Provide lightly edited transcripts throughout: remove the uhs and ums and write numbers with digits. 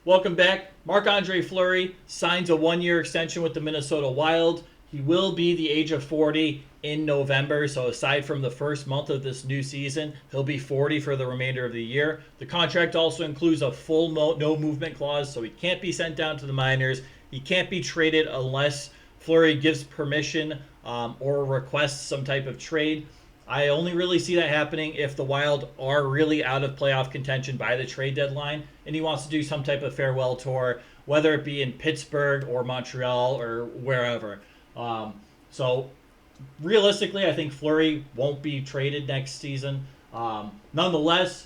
Welcome back. Marc-Andre Fleury signs a one-year extension with the Minnesota Wild. He will be the age of 40 in November, so aside from the first month of this new season, he'll be 40 for the remainder of the year. The contract also includes a full no movement clause, so he can't be sent down to the minors. He can't be traded unless Fleury gives permission or requests some type of trade. I only really see that happening if the Wild are really out of playoff contention by the trade deadline and he wants to do some type of farewell tour, whether it be in Pittsburgh or Montreal or wherever. So realistically, I think Fleury won't be traded next season. Nonetheless,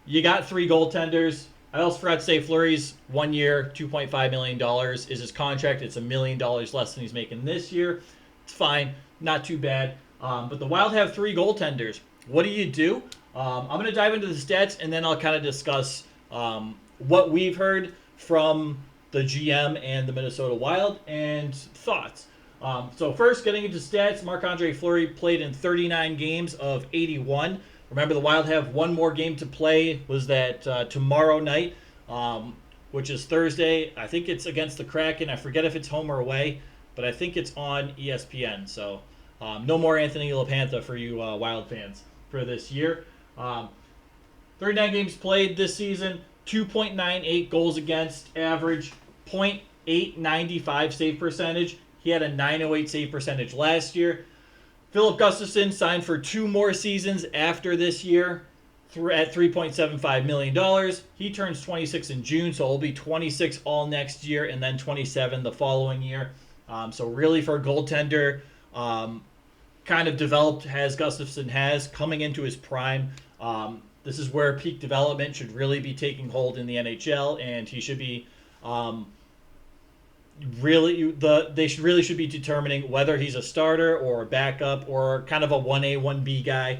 you got three goaltenders. I also forgot to say Fleury's 1 year, $2.5 million is his contract. It's $1 million less than he's making this year. It's fine. Not too bad. But the Wild have three goaltenders. What do you do? I'm going to dive into the stats, and then I'll kind of discuss what we've heard from the GM and the Minnesota Wild and thoughts. So first, getting into stats, Marc-Andre Fleury played in 39 games of 81. Remember, the Wild have one more game to play. Was that tomorrow night, which is Thursday. I think it's against the Kraken. I forget if it's home or away, but I think it's on ESPN. So no more Anthony LaPantha for you Wild fans for this year. 39 games played this season, 2.98 goals against average, .895 save percentage. He had a .908 save percentage last year. Philip Gustafsson signed for 2 more seasons after this year at $3.75 million. He turns 26 in June, so he'll be 26 all next year and then 27 the following year. So really for a goaltender, kind of developed as Gustafsson has, coming into his prime. This is where peak development should really be taking hold in the NHL, and he should be they should be determining whether he's a starter or a backup or kind of a 1A, 1B guy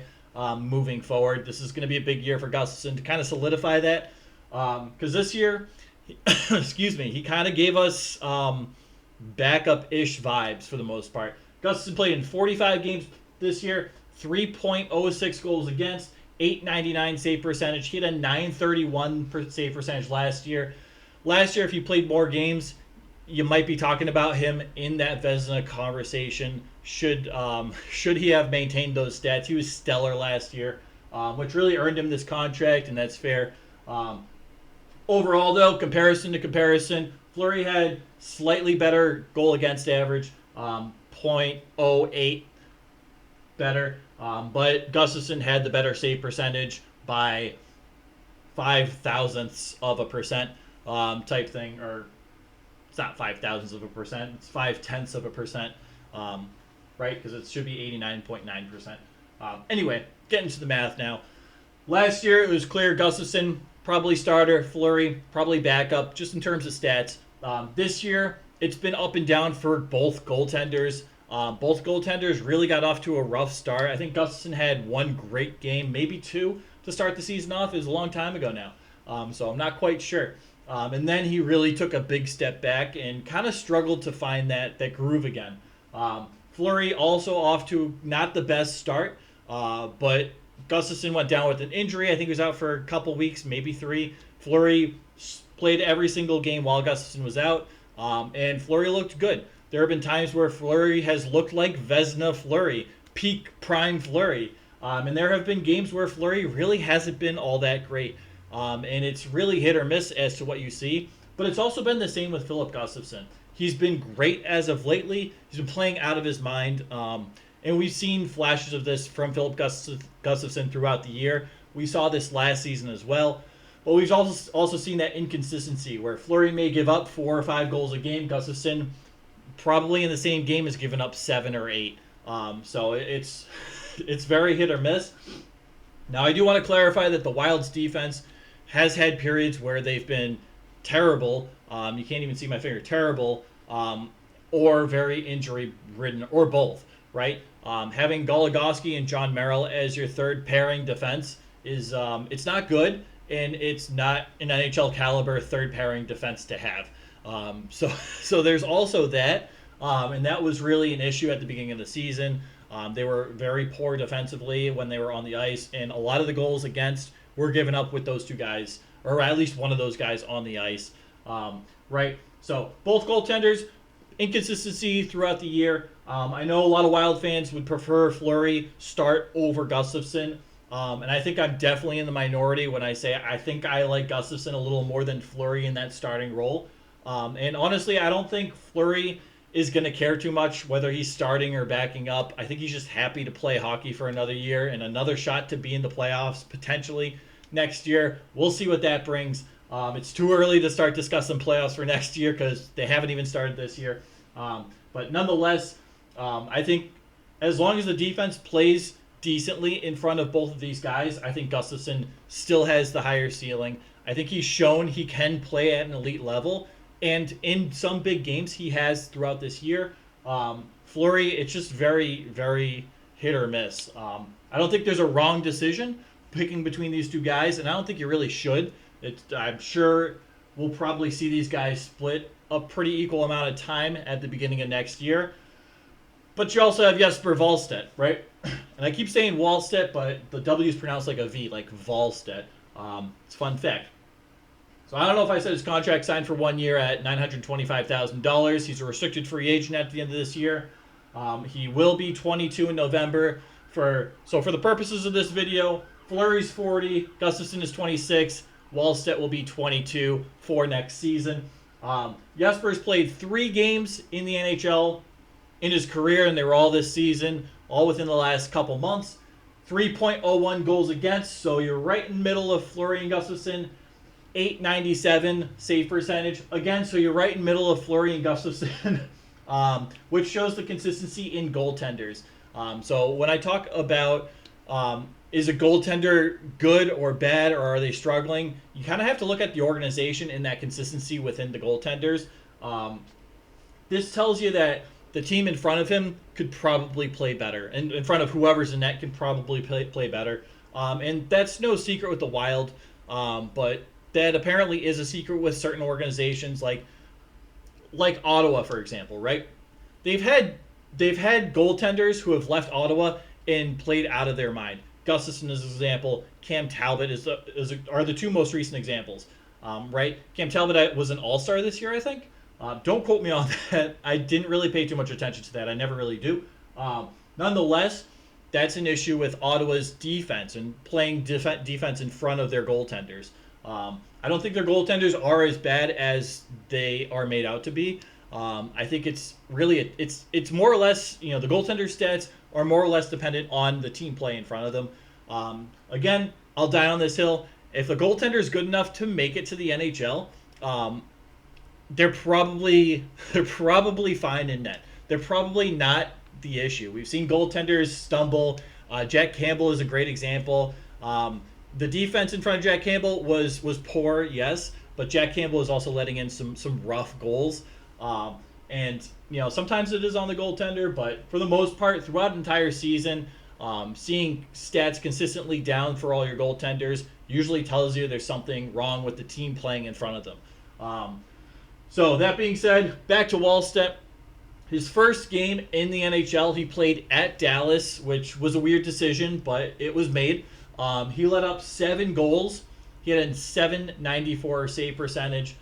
moving forward. This is going to be a big year for Gustafsson to kind of solidify that. Because this year, he kind of gave us backup-ish vibes for the most part. Gustafsson played in 45 games this year, 3.06 goals against, .899 save percentage. He had a .931 save percentage last year. Last year, if he played more games, you might be talking about him in that Vezina conversation. Should he have maintained those stats? He was stellar last year, which really earned him this contract, and that's fair. Overall, though, comparison to comparison, Fleury had slightly better goal against average, .08 better, but Gustafsson had the better save percentage by 0.005 of a percent type thing, or it's not 0.005 of a percent, it's 0.005 of a percent, right? Because it should be 89.9%. Anyway, getting to the math now. Last year, it was clear Gustafsson, probably starter, Fleury, probably backup, just in terms of stats. This year, it's been up and down for both goaltenders. Both goaltenders really got off to a rough start. I think Gustafsson had one great game, maybe two, to start the season off. It was a long time ago now, so I'm not quite sure. And then he really took a big step back and kind of struggled to find that groove again. Fleury also off to not the best start, but Gustafsson went down with an injury. I think he was out for a couple weeks, maybe 3. Fleury played every single game while Gustafsson was out, and Fleury looked good. There have been times where Fleury has looked like Vezina Fleury, peak prime Fleury. And there have been games where Fleury really hasn't been all that great. And it's really hit or miss as to what you see. But it's also been the same with Philip Gustafsson. He's been great as of lately. He's been playing out of his mind. And we've seen flashes of this from Philip Gustafsson throughout the year. We saw this last season as well. But we've also seen that inconsistency where Fleury may give up 4 or 5 goals a game. Gustafsson probably in the same game has given up 7 or 8. So it's very hit or miss. Now, I do want to clarify that the Wild's defense has had periods where they've been terrible. You can't even see my finger. Terrible. Or very injury-ridden, or both, right? Having Goligoski and John Merrill as your third pairing defense is it's not good, and it's not an NHL caliber third pairing defense to have. So there's also that, and that was really an issue at the beginning of the season. They were very poor defensively when they were on the ice, and a lot of the goals against were given up with those two guys, or at least one of those guys on the ice, right? So both goaltenders, inconsistency throughout the year. I know a lot of Wild fans would prefer Fleury start over Gustafsson. And I think I'm definitely in the minority when I say I think I like Gustafsson a little more than Fleury in that starting role. And honestly, I don't think Fleury is going to care too much whether he's starting or backing up. I think he's just happy to play hockey for another year and another shot to be in the playoffs potentially next year. We'll see what that brings. It's too early to start discussing playoffs for next year because they haven't even started this year. But nonetheless, I think as long as the defense plays decently in front of both of these guys, I think Gustafsson still has the higher ceiling. I think he's shown he can play at an elite level, and in some big games he has throughout this year. Fleury, it's just very, very hit or miss. I don't think there's a wrong decision picking between these two guys, and I don't think you really should. I'm sure we'll probably see these guys split a pretty equal amount of time at the beginning of next year. But you also have Jesper Wallstedt, right? And I keep saying Wallstedt, but the W is pronounced like a V, like Wallstedt. It's a fun fact. So I don't know if I said his contract signed for 1 year at $925,000. He's a restricted free agent at the end of this year. He will be 22 in November. For the purposes of this video, Fleury's 40, Gustafsson is 26, Wallstedt will be 22 for next season. Jesper's played 3 games in the NHL in his career, and they were all this season, all within the last couple months. 3.01 goals against, so you're right in the middle of Fleury and Gustafsson. .897 save percentage. Again, so you're right in the middle of Fleury and Gustafsson, which shows the consistency in goaltenders. So when I talk about is a goaltender good or bad, or are they struggling, you kind of have to look at the organization and that consistency within the goaltenders. This tells you that the team in front of him could probably play better, and in front of whoever's in net can probably play better. And that's no secret with the Wild, but that apparently is a secret with certain organizations like Ottawa, for example, right? They've had goaltenders who have left Ottawa and played out of their mind. Gustafsson is an example. Cam Talbot are the two most recent examples, right? Cam Talbot was an all-star this year, I think. Don't quote me on that. I didn't really pay too much attention to that. I never really do. Nonetheless, that's an issue with Ottawa's defense and playing defense in front of their goaltenders. I don't think their goaltenders are as bad as they are made out to be. I think it's really it's more or less, the goaltender stats are more or less dependent on the team play in front of them. Again, I'll die on this hill. If the goaltender is good enough to make it to the NHL, they're probably fine in net. They're probably not the issue. We've seen goaltenders stumble. Jack Campbell is a great example. The defense in front of Jack Campbell was poor, yes, but Jack Campbell is also letting in some rough goals. And sometimes it is on the goaltender, but for the most part, throughout an entire season, seeing stats consistently down for all your goaltenders usually tells you there's something wrong with the team playing in front of them. So that being said, back to Wallstedt. His first game in the NHL, he played at Dallas, which was a weird decision, but it was made. He let up 7 goals. He had a .794 save percentage.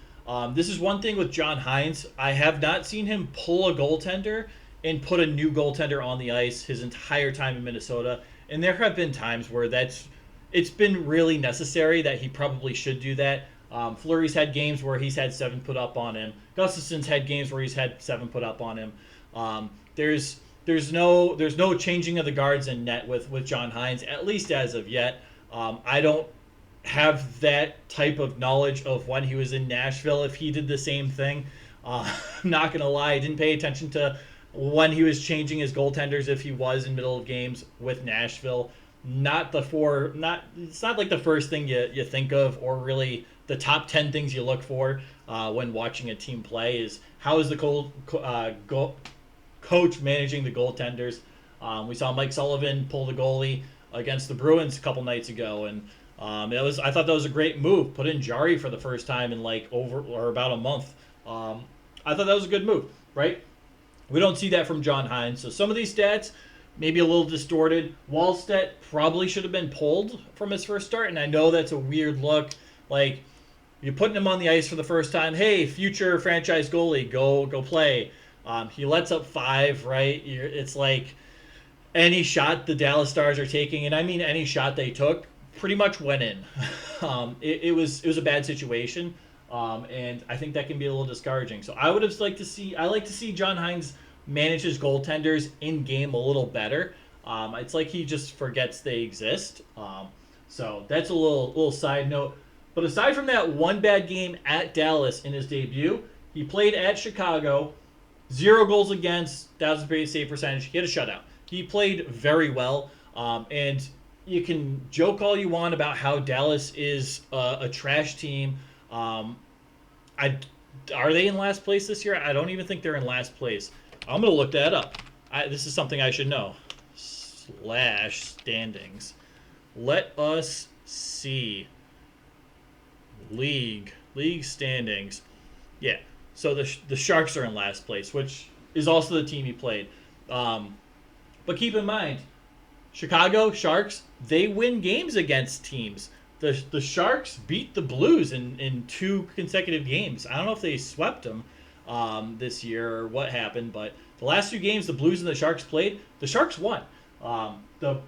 This is one thing with John Hines. I have not seen him pull a goaltender and put a new goaltender on the ice his entire time in Minnesota. And there have been times where it's been really necessary that he probably should do that. Fleury's had games where he's had 7 put up on him. Gustafsson's had games where he's had 7 put up on him. There's no changing of the guards in net with John Hines, at least as of yet. I don't have that type of knowledge of when he was in Nashville if he did the same thing. I'm not gonna lie, I didn't pay attention to when he was changing his goaltenders if he was in middle of games with Nashville. It's not like the first thing you think of, or really the top 10 things you look for when watching a team play is how is the coach managing the goaltenders. We saw Mike Sullivan pull the goalie against the Bruins a couple nights ago, and I thought that was a great move. Put in Jari for the first time in about a month. I thought that was a good move, right? We don't see that from John Hines. So some of these stats maybe a little distorted. Wallstedt probably should have been pulled from his first start, and I know that's a weird look. Like, you're putting him on the ice for the first time. Hey, future franchise goalie, go play. He lets up 5, right? It's like any shot the Dallas Stars are taking, and I mean any shot they took, pretty much went in. It was a bad situation, and I think that can be a little discouraging. So I would have liked to see John Hines manage his goaltenders in game a little better. It's like he just forgets they exist. So that's a little side note. But aside from that one bad game at Dallas in his debut, he played at Chicago, 0 goals against, 1,000 save percentage. He had a shutout. He played very well, and you can joke all you want about how Dallas is a trash team. Are they in last place this year? I don't even think they're in last place. I'm going to look that up. This is something I should know. /standings. Let us see. League standings. Yeah. So the Sharks are in last place, which is also the team he played. But keep in mind, Chicago Sharks, they win games against teams. The Sharks beat the Blues in 2 consecutive games. I don't know if they swept them this year or what happened, but the last 2 games the Blues and the Sharks played, the Sharks won. The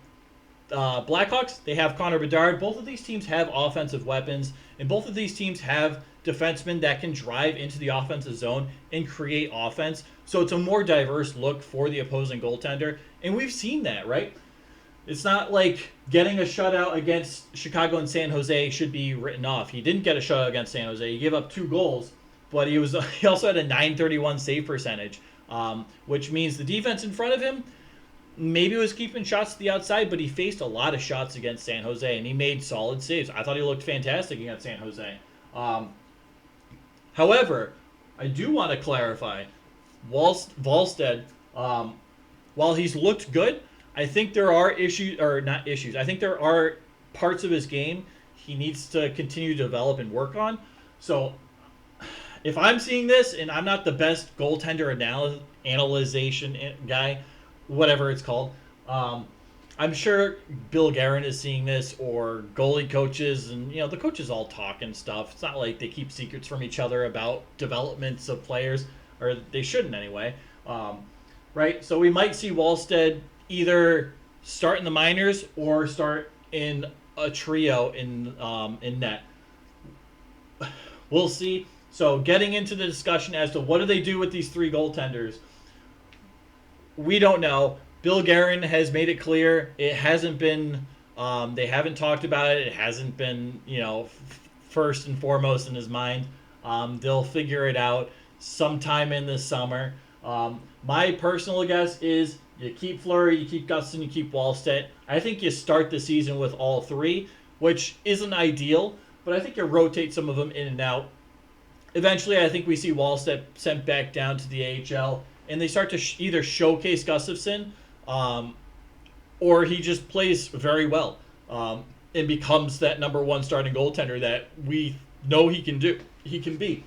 Blackhawks, they have Connor Bedard. Both of these teams have offensive weapons, and both of these teams have defensemen that can drive into the offensive zone and create offense. So it's a more diverse look for the opposing goaltender, and we've seen that, right? It's not like getting a shutout against Chicago and San Jose should be written off. He didn't get a shutout against San Jose. He gave up 2 goals, but he also had a .931 save percentage, which means the defense in front of him maybe was keeping shots to the outside, but he faced a lot of shots against San Jose, and he made solid saves. I thought he looked fantastic against San Jose. However, I do want to clarify, Wallstedt, while he's looked good, I think there are issues, or not issues, I think there are parts of his game he needs to continue to develop and work on. So if I'm seeing this, and I'm not the best goaltender analyzation guy, whatever it's called, I'm sure Bill Guerin is seeing this, or goalie coaches, and the coaches all talk and stuff. It's not like they keep secrets from each other about developments of players, or they shouldn't anyway. Right? So we might see Wallstedt either start in the minors or start in a trio in net. We'll see. So getting into the discussion as to what do they do with these 3 goaltenders, we don't know. Bill Guerin has made it clear it hasn't been, they haven't talked about it. It hasn't been, first and foremost in his mind. They'll figure it out sometime in the summer. My personal guess is you keep Fleury, you keep Gustafsson, you keep Wallstedt. I think you start the season with all 3, which isn't ideal, but I think you rotate some of them in and out. Eventually, I think we see Wallstedt sent back down to the AHL, and they start to either showcase Gustafsson, or he just plays very well and becomes that number 1 starting goaltender that we know he can do. He can be.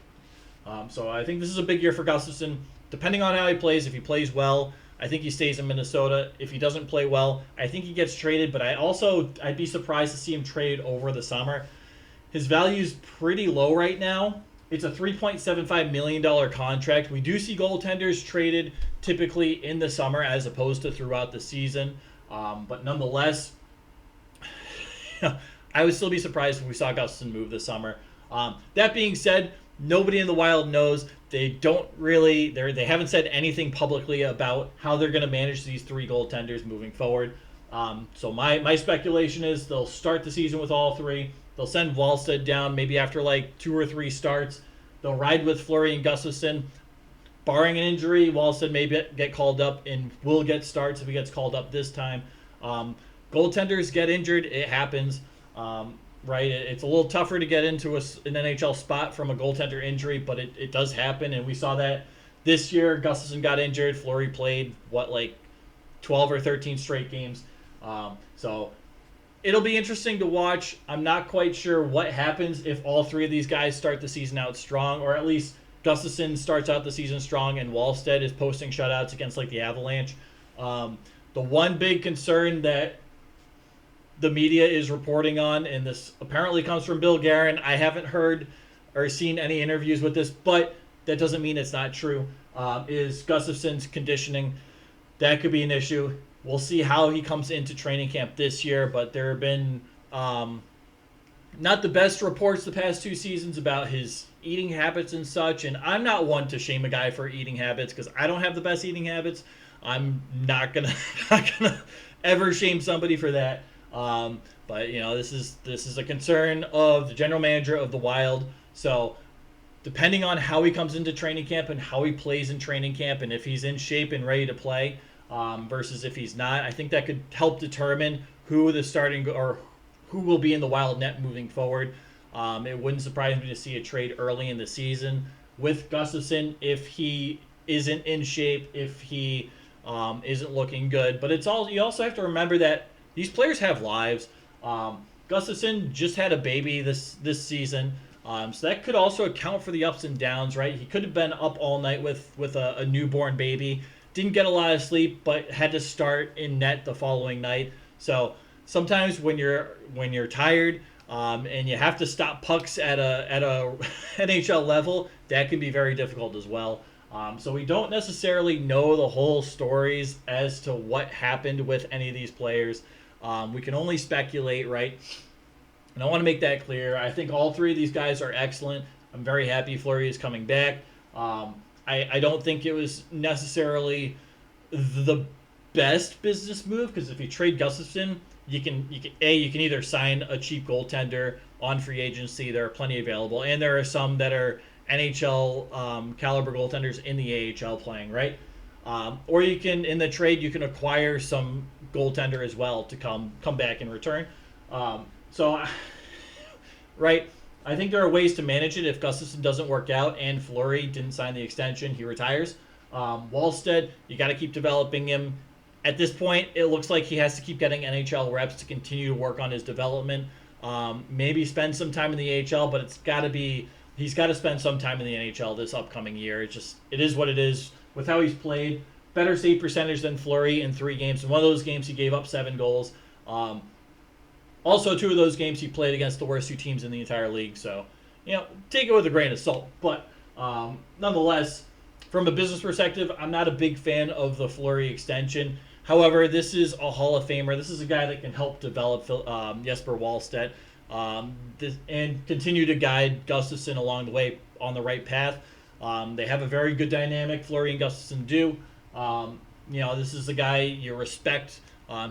So I think this is a big year for Gustafsson. Depending on how he plays, if he plays well, I think he stays in Minnesota. If he doesn't play well, I think he gets traded, but I'd be surprised to see him traded over the summer. His value is pretty low right now. It's a $3.75 million contract. We do see goaltenders traded typically in the summer as opposed to throughout the season. But nonetheless, I would still be surprised if we saw Gustafsson move this summer. That being said, nobody in the Wild knows. They haven't said anything publicly about how they're going to manage these 3 goaltenders moving forward. So my speculation is they'll start the season with all 3. They'll send Wallstedt down maybe after like 2 or 3 starts. They'll ride with Fleury and Gustafsson. Barring an injury, Wallstedt may get called up and will get starts if he gets called up this time. Goaltenders get injured. It happens. Right? It's a little tougher to get into an NHL spot from a goaltender injury, but it does happen, and we saw that this year. Gustafsson got injured. Fleury played, 12 or 13 straight games. So it'll be interesting to watch. I'm not quite sure what happens if all 3 of these guys start the season out strong, or at least Gustafsson starts out the season strong and Wallstedt is posting shutouts against the Avalanche. The one big concern that the media is reporting on, and this apparently comes from Bill Guerin, I haven't heard or seen any interviews with this, but that doesn't mean it's not true. Is Gustafsson's conditioning. That could be an issue. We'll see how he comes into training camp this year, but there have been not the best reports the past 2 seasons about his eating habits and such. And I'm not one to shame a guy for eating habits because I don't have the best eating habits. I'm not gonna ever shame somebody for that. But this is a concern of the general manager of the Wild. So depending on how he comes into training camp and how he plays in training camp, and if he's in shape and ready to play, versus if he's not, I think that could help determine who the starting or who will be in the Wild net moving forward. It wouldn't surprise me to see a trade early in the season with Gustafsson if he isn't in shape, if he isn't looking good. But you also have to remember that these players have lives. Gustafsson just had a baby this season, so that could also account for the ups and downs, right? He could have been up all night with a newborn baby, didn't get a lot of sleep, but had to start in net the following night. So sometimes when you're tired and you have to stop pucks at a NHL level, that can be very difficult as well. So we don't necessarily know the whole stories as to what happened with any of these players. We can only speculate, right? And I want to make that clear. I think all three of these guys are excellent. I'm very happy Fleury is coming back. I don't think it was necessarily the best business move because if you trade Gustafsson, you can either sign a cheap goaltender on free agency. There are plenty available, and there are some that are NHL caliber goaltenders in the AHL playing, right? Or you can, in the trade, you can acquire some goaltender as well to come back in return. Right, I think there are ways to manage it if Gustafsson doesn't work out and Fleury didn't sign the extension, he retires. Wallstedt, you got to keep developing him. At this point, it looks like he has to keep getting NHL reps to continue to work on his development. Maybe spend some time in the AHL, but he's got to spend some time in the NHL this upcoming year. It is what it is with how he's played. Better save percentage than Fleury in 3 games. In one of those games, he gave up 7 goals. Also, 2 of those games he played against the worst 2 teams in the entire league. So, take it with a grain of salt. But nonetheless, from a business perspective, I'm not a big fan of the Fleury extension. However, this is a Hall of Famer. This is a guy that can help develop Jesper Wallstedt and continue to guide Gustafsson along the way on the right path. They have a very good dynamic. Fleury and Gustafsson do. This is a guy you respect.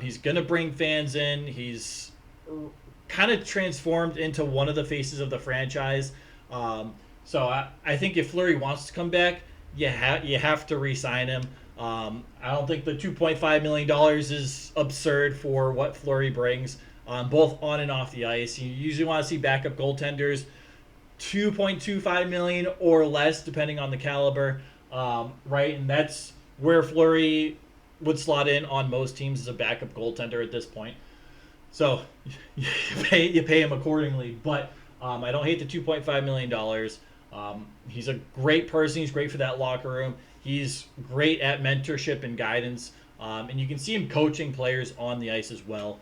He's going to bring fans in. He's kind of transformed into one of the faces of the franchise. So I think if Fleury wants to come back, you have to re-sign him. I don't think the $2.5 million is absurd for what Fleury brings, both on and off the ice. You usually want to see backup goaltenders, $2.25 million or less, depending on the caliber, right? And that's where Fleury would slot in on most teams as a backup goaltender at this point. So you pay him accordingly. But I don't hate the $2.5 million. He's a great person. He's great for that locker room. He's great at mentorship and guidance. And you can see him coaching players on the ice as well.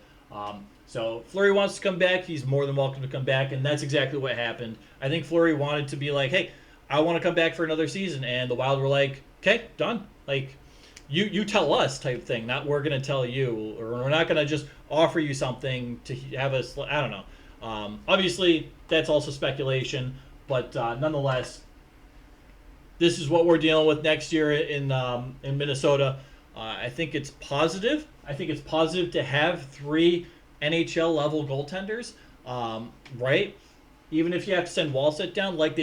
So Fleury wants to come back. He's more than welcome to come back. And that's exactly what happened. I think Fleury wanted to be like, hey, I want to come back for another season. And the Wild were like, okay, done. Like, you tell us type thing, not we're going to tell you. Or we're not going to just offer you something to have us, I don't know. Obviously, that's also speculation. But nonetheless, this is what we're dealing with next year in Minnesota. I think it's positive. I think it's positive to have 3 NHL level goaltenders, right? Even if you have to send Wallstedt down, like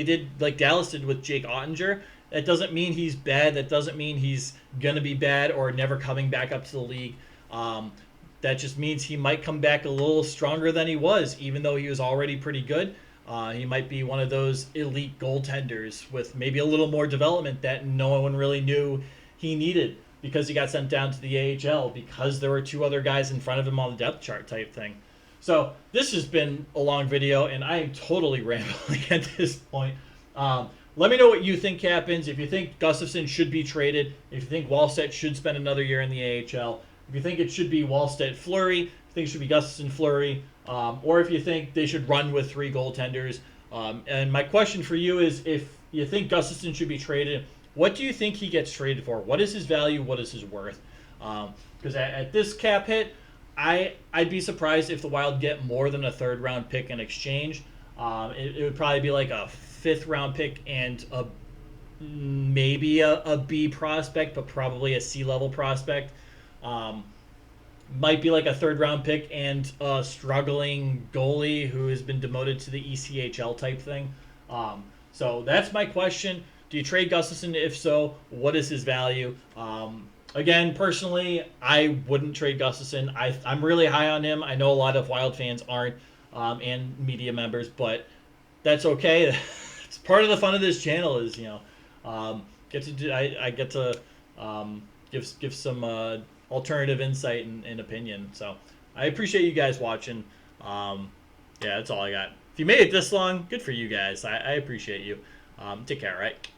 Dallas did with Jake Ottinger, that doesn't mean he's bad. That doesn't mean he's gonna be bad or never coming back up to the league. That just means he might come back a little stronger than he was, even though he was already pretty good. He might be one of those elite goaltenders with maybe a little more development that no one really knew he needed because he got sent down to the AHL because there were 2 other guys in front of him on the depth chart type thing. So this has been a long video, and I am totally rambling at this point. Let me know what you think happens. If you think Gustafsson should be traded, if you think Wallstedt should spend another year in the AHL, if you think it should be Wallstedt Fleury, if you think it should be Gustafsson Fleury, or if you think they should run with 3 goaltenders. And my question for you is, if you think Gustafson should be traded, what do you think he gets traded for? What is his value? What is his worth? Because at this cap hit, I'd be surprised if the Wild get more than a third round pick in exchange. It would probably be like a fifth round pick and maybe a B prospect, but probably a C level prospect. Might be like a third round pick and a struggling goalie who has been demoted to the ECHL type thing. So that's my question. Do you trade Gustafson? If so, what is his value? Again, personally, I wouldn't trade Gustafson. I'm really high on him. I know a lot of Wild fans aren't, and media members, but that's okay. It's part of the fun of this channel is, get to do, I get to give some alternative insight and opinion. So I appreciate you guys watching. Yeah, that's all I got. If you made it this long, good for you guys. I appreciate you. Take care, all right?